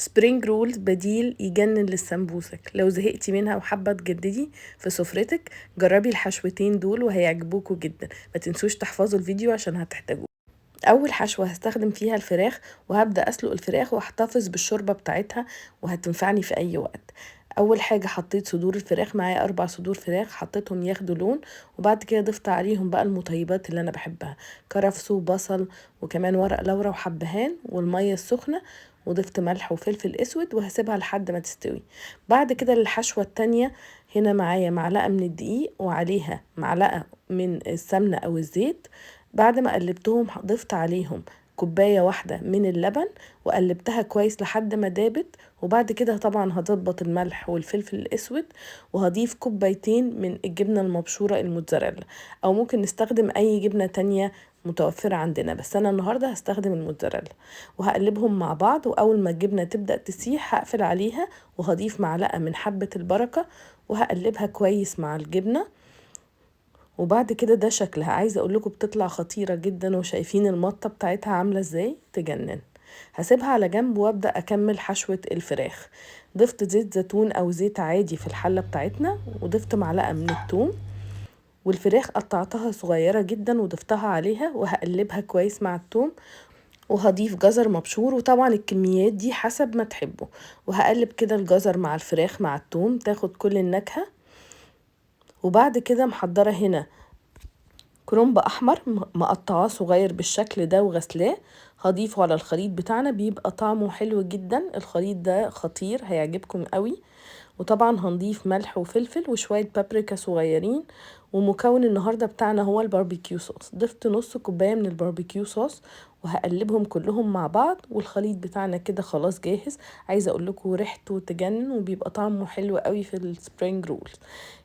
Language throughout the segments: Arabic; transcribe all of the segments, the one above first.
سبرينج رولز بديل يجنن للسمبوسك. لو زهقتي منها وحابة تجددي في سفرتك جربي الحشوتين دول وهيعجبوكوا جدا. ما تنسوش تحفظوا الفيديو عشان هتحتاجوه. اول حشوة هستخدم فيها الفراخ، وهبدأ اسلق الفراخ واحتفظ بالشوربة بتاعتها وهتنفعني في اي وقت. اول حاجة حطيت صدور الفراخ، معايا 4 صدور فراخ حطيتهم ياخدوا لون، وبعد كده ضفت عليهم بقى المطيبات اللي انا بحبها، كرفس وبصل وكمان ورق لورا وحبهان والمية السخنة، وضفت ملح وفلفل اسود وهسيبها لحد ما تستوي. بعد كده للحشوة التانية، هنا معايا معلقة من الدقيق وعليها معلقة من السمنة او الزيت. بعد ما قلبتهم ضفت عليهم كوباية واحدة من اللبن وقلبتها كويس لحد ما دابت. وبعد كده طبعا هضبط الملح والفلفل الاسود، وهضيف كوبايتين من الجبنة المبشورة الموتزاريلا، او ممكن نستخدم اي جبنة تانية متوفرة عندنا، بس انا النهاردة هستخدم الموتزاريلا. وهقلبهم مع بعض، واول ما الجبنة تبدأ تسيح هقفل عليها وهضيف معلقة من حبة البركة وهقلبها كويس مع الجبنة. وبعد كده ده شكلها، عايزه اقول لكم بتطلع خطيره جدا، وشايفين المطه بتاعتها عامله ازاي تجنن. هسيبها على جنب وابدا اكمل حشوه الفراخ. ضفت زيت زيتون او زيت عادي في الحله بتاعتنا، وضفت معلقه من الثوم، والفراخ قطعتها صغيره جدا وضفتها عليها وهقلبها كويس مع الثوم. وهضيف جزر مبشور، وطبعا الكميات دي حسب ما تحبوا. وهقلب كده الجزر مع الفراخ مع الثوم تاخد كل النكهه. وبعد كده محضره هنا كرنب احمر مقطعاه صغير بالشكل ده وغسلاه، هضيفه على الخليط بتاعنا، بيبقى طعمه حلو جدا. الخليط ده خطير هيعجبكم قوي. وطبعا هنضيف ملح وفلفل وشوية بابريكا صغيرين. ومكون النهاردة بتاعنا هو الباربيكيو صوص، ضفت نص كوباية من الباربيكيو صوص وهقلبهم كلهم مع بعض. والخليط بتاعنا كده خلاص جاهز. عايزة اقول لكم ريحته تجنن وبيبقى طعمه حلو قوي في السبرينج رولز.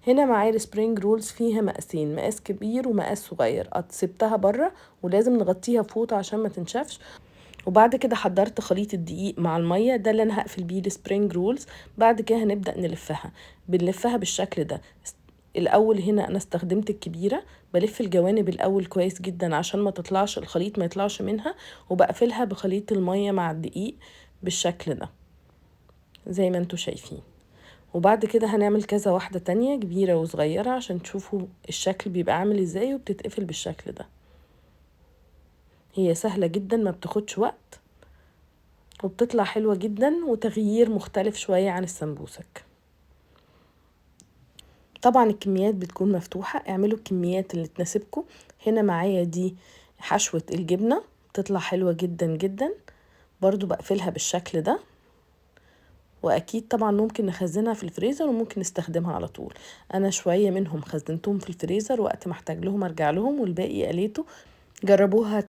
هنا معايا السبرينج رولز فيها مقاسين، مقاس كبير ومقاس صغير، سبتها بره ولازم نغطيها فوطة عشان ما تنشفش. وبعد كده حضرت خليط الدقيق مع المية، ده اللي انا هقفل بيه السبرينج رولز. بعد كده هنبدأ نلفها، بنلفها بالشكل ده. الاول هنا انا استخدمت الكبيرة، بلف الجوانب الاول كويس جدا عشان ما تطلعش الخليط ما يطلعش منها، وبقفلها بخليط المية مع الدقيق بالشكل ده زي ما انتوا شايفين. وبعد كده هنعمل كذا واحدة تانية كبيرة وصغيرة عشان تشوفوا الشكل بيبقى عامل ازاي، وبتتقفل بالشكل ده. هي سهلة جدا ما بتاخدش وقت، وبتطلع حلوة جدا وتغيير مختلف شوية عن السمبوسك. طبعا الكميات بتكون مفتوحة، اعملوا الكميات اللي تناسبكم. هنا معايا دي حشوة الجبنة بتطلع حلوة جدا جدا، برضو بقفلها بالشكل ده. واكيد طبعا ممكن نخزنها في الفريزر وممكن نستخدمها على طول. انا شوية منهم خزنتهم في الفريزر، وقت ما احتاج لهم ارجع لهم، والباقي قليته. جربوها